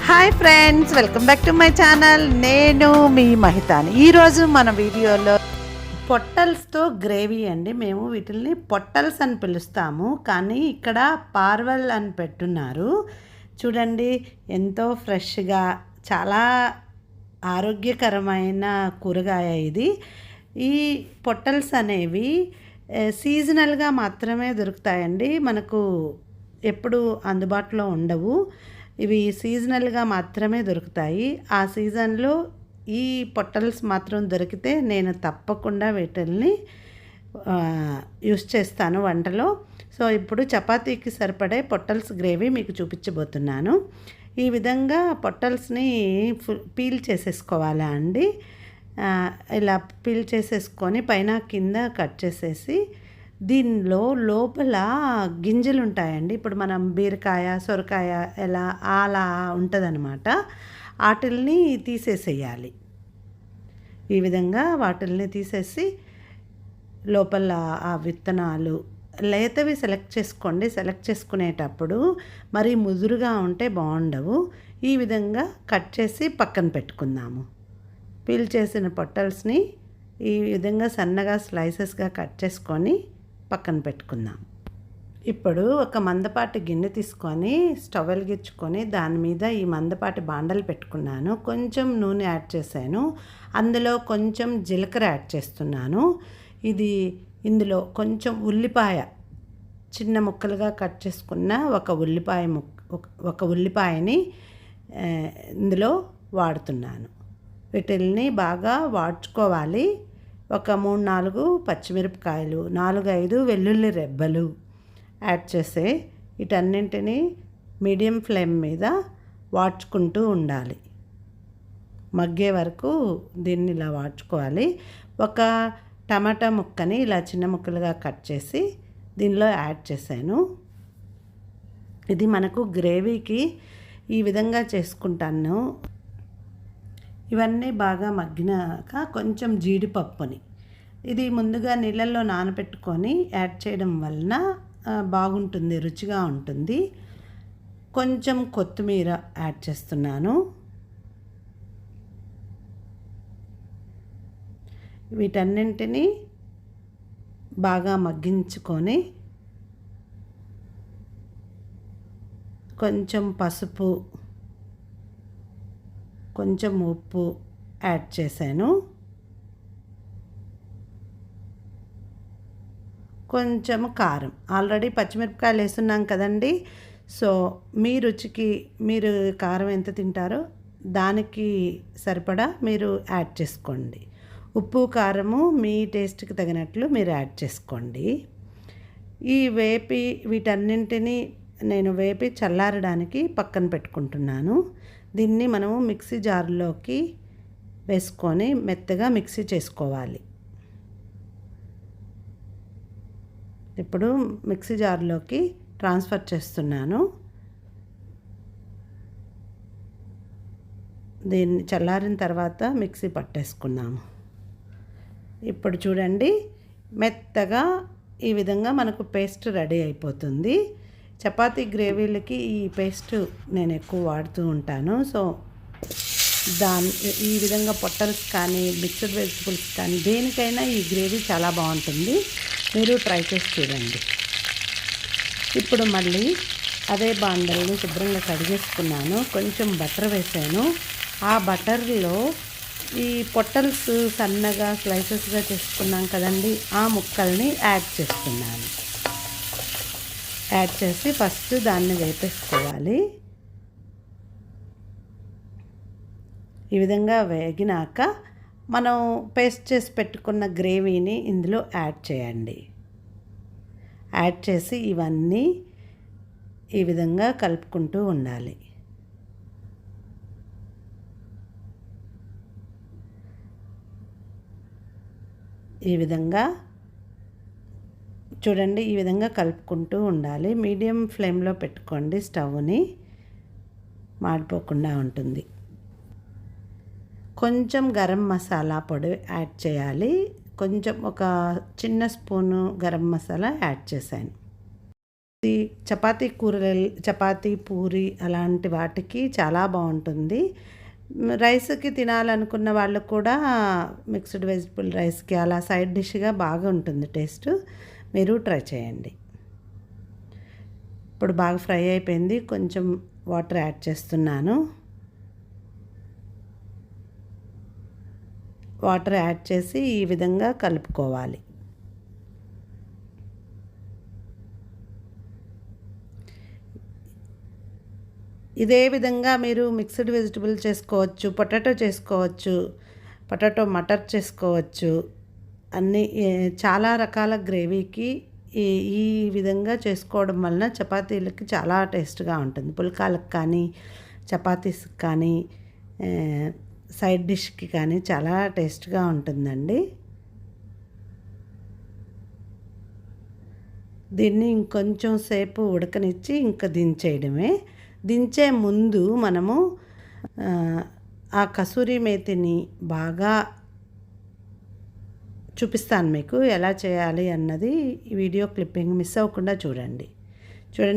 Hi friends, welcome back to my channel. నేను మీ మహితాని. ఈరోజు మన వీడియోలో పొట్టల్స్తో గ్రేవీ అండి. మేము వీటిల్ని పొట్టల్స్ అని పిలుస్తాము, కానీ ఇక్కడ పార్వల్ అని పెట్టున్నారు. చూడండి, ఎంతో ఫ్రెష్గా, చాలా ఆరోగ్యకరమైన కూరగాయ ఇది. ఈ పొట్టల్స్ అనేవి సీజనల్గా మాత్రమే దొరుకుతాయండి, మనకు ఎప్పుడు అందుబాటులో ఉండవు. ఇవి సీజనల్గా మాత్రమే దొరుకుతాయి. ఆ సీజన్లో ఈ పొట్టల్స్ మాత్రం దొరికితే నేను తప్పకుండా వీటిల్ని యూస్ చేస్తాను వంటలో. సో ఇప్పుడు చపాతీకి సరిపడే పొట్టల్స్ గ్రేవీ మీకు చూపించబోతున్నాను. ఈ విధంగా పొట్టల్స్ని పీల్ చేసేసుకోవాలా అండి. ఇలా పీల్ చేసేసుకొని పైన కింద కట్ చేసేసి దీనిలో లోపల గింజలు ఉంటాయండి. ఇప్పుడు మనం బీరకాయ, సొరకాయ ఎలా అలా ఉంటుందన్నమాట. వాటిల్ని తీసేసేయాలి. ఈ విధంగా వాటిల్ని తీసేసి లోపల ఆ విత్తనాలు లేతవి సెలెక్ట్ చేసుకోండి. సెలెక్ట్ చేసుకునేటప్పుడు మరి ముదురుగా ఉంటే బాగుండవు. ఈ విధంగా కట్ చేసి పక్కన పెట్టుకుందాము. పీల్ చేసిన పొట్టల్స్ని ఈ విధంగా సన్నగా స్లైసెస్గా కట్ చేసుకొని పక్కన పెట్టుకుందాం. ఇప్పుడు ఒక మందపాటి గిన్నె తీసుకొని స్టవ్ వెలిగించుకొని దాని మీద ఈ మందపాటి బాండలు పెట్టుకున్నాను. కొంచెం నూనె యాడ్ చేశాను. అందులో కొంచెం జీలకర్ర యాడ్ చేస్తున్నాను. ఇందులో కొంచెం ఉల్లిపాయ, చిన్న ముక్కలుగా కట్ చేసుకున్న ఒక ఉల్లిపాయని ఇందులో వాడుతున్నాను. వీటిల్ని బాగా వాడ్చుకోవాలి. ఒక 3-4 పచ్చిమిరపకాయలు, 4-5 వెల్లుల్లి రెబ్బలు యాడ్ చేసి వీటన్నింటినీ మీడియం ఫ్లేమ్ మీద వాడ్చుకుంటూ ఉండాలి. మగ్గే వరకు దీన్ని ఇలా వాడ్చుకోవాలి. ఒక టమాటా ముక్కని ఇలా చిన్న ముక్కలుగా కట్ చేసి దీనిలో యాడ్ చేశాను. ఇది మనకు గ్రేవీకి ఈ విధంగా చేసుకుంటాను. ఇవన్నీ బాగా మగ్గినాక కొంచెం జీడిపప్పుని ఇది ముందుగా నీళ్ళల్లో నానబెట్టుకొని యాడ్ చేయడం వలన బాగుంటుంది, రుచిగా ఉంటుంది. కొంచెం కొత్తిమీర యాడ్ చేస్తున్నాను. వీటన్నింటినీ బాగా మగ్గించుకొని కొంచెం పసుపు, కొంచెం ఉప్పు యాడ్ చేశాను. కొంచెం కారం, ఆల్రెడీ పచ్చిమిరపకాయలు వేస్తున్నాం కదండి. సో మీ రుచికి మీరు కారం ఎంత తింటారో దానికి సరిపడా మీరు యాడ్ చేసుకోండి. ఉప్పు కారము మీ టేస్ట్కి తగినట్లు మీరు యాడ్ చేసుకోండి. వీటన్నింటినీ నేను వేపి చల్లారడానికి పక్కన పెట్టుకుంటున్నాను. దీన్ని మనము మిక్సీ జార్లోకి వేసుకొని మెత్తగా మిక్సీ చేసుకోవాలి. ఇప్పుడు మిక్సీ జార్లోకి ట్రాన్స్ఫర్ చేస్తున్నాను. దీన్ని చల్లారిన తర్వాత మిక్సీ పట్టేసుకున్నాము. ఇప్పుడు చూడండి, మెత్తగా ఈ విధంగా మనకు పేస్ట్ రెడీ అయిపోతుంది. చపాతీ గ్రేవీలకి ఈ పేస్ట్ నేను ఎక్కువ వాడుతూ ఉంటాను. సో ఈ విధంగా పొట్టల్స్ కానీ మిక్స్డ్ వెజిటబుల్స్ కానీ దేనికైనా ఈ గ్రేవీ చాలా బాగుంటుంది. మీరు ట్రై చేసి చూడండి. ఇప్పుడు మళ్ళీ అదే బాండల్ని శుభ్రంగా కడిగేసుకున్నాను. కొంచెం బటర్ వేసాను. ఆ బటర్లో ఈ పొట్టల్స్ సన్నగా స్లైసెస్గా చేసుకున్నాం కదండి, ఆ ముక్కల్ని యాడ్ చేస్తున్నాను. యాడ్ చేసి ఫస్ట్ దాన్ని వేపేసుకోవాలి. ఈ విధంగా వేగినాక మనం పేస్ట్ చేసి పెట్టుకున్న గ్రేవీని ఇందులో యాడ్ చేయండి. యాడ్ చేసి ఇవన్నీ ఈ విధంగా కలుపుకుంటూ ఉండాలి. ఈ విధంగా చూడండి, ఈ విధంగా కలుపుకుంటూ ఉండాలి. మీడియం ఫ్లేమ్లో పెట్టుకోండి స్టవ్ని, మాడిపోకుండా ఉంటుంది. కొంచెం గరం మసాలా పొడి యాడ్ చేయాలి. కొంచెం ఒక చిన్న స్పూను గరం మసాలా యాడ్ చేశాను. చపాతీ కూరలు, చపాతీ పూరి అలాంటి వాటికి చాలా బాగుంటుంది. రైస్కి తినాలనుకున్న వాళ్ళు కూడా మిక్స్డ్ వెజిటబుల్ రైస్కి అలా సైడ్ డిష్గా బాగా ఉంటుంది టేస్ట్. మీరు ట్రై చేయండి. ఇప్పుడు బాగా ఫ్రై అయిపోయింది. కొంచెం వాటర్ యాడ్ చేస్తున్నాను. వాటర్ యాడ్ చేసి ఈ విధంగా కలుపుకోవాలి. ఇదే విధంగా మీరు మిక్స్డ్ వెజిటబుల్ చేసుకోవచ్చు, పొటాటో చేసుకోవచ్చు, పొటాటో మటర్ చేసుకోవచ్చు. అన్నీ చాలా రకాల గ్రేవీకి ఈ విధంగా చేసుకోవడం వలన చపాతీలకి చాలా టేస్ట్గా ఉంటుంది. పుల్కాలకు కానీ, చపాతీస్కి కానీ, సైడ్ డిష్కి కానీ చాలా టేస్ట్గా ఉంటుందండి. దీన్ని ఇంకొంచెం సేపు ఉడకనిచ్చి ఇంకా దించేయడమే. దించే ముందు మనము ఆ కసూరి మేతిని బాగా చూపిస్తాను మీకు ఎలా చేయాలి అన్నది. ఈ వీడియో క్లిప్పింగ్ మిస్ అవ్వకుండా చూడండి.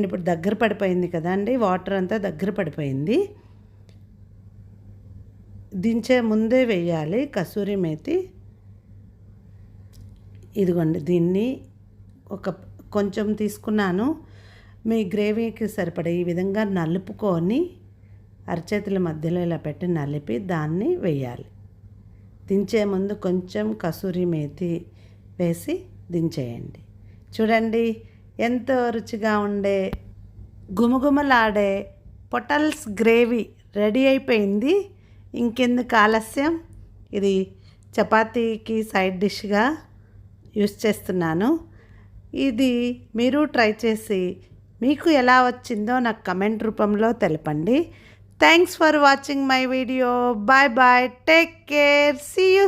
ఇప్పుడు దగ్గర పడిపోయింది కదా అండి, వాటర్ అంతా దగ్గర పడిపోయింది. దించే ముందే వేయాలి కసూరి మేతి. ఇదిగోండి, దీన్ని కొంచెం తీసుకున్నాను. మీ గ్రేవీకి సరిపడే ఈ విధంగా నలుపుకొని అరచేతుల మధ్యలో ఇలా పెట్టి నలిపి దాన్ని వేయాలి. దించే ముందు కొంచెం కసూరి మేతి వేసి దించేయండి. చూడండి, ఎంతో రుచిగా ఉండే గుమగుమలాడే పొటల్స్ గ్రేవీ రెడీ అయిపోయింది. ఇంకెందుకు ఆలస్యం, ఇది చపాతీకి సైడ్ డిష్గా యూస్ చేస్తున్నాను. ఇది మీరు ట్రై చేసి మీకు ఎలా వచ్చిందో నాకు కమెంట్ రూపంలో తెలపండి. Thanks for watching my video. Bye bye, take care, see you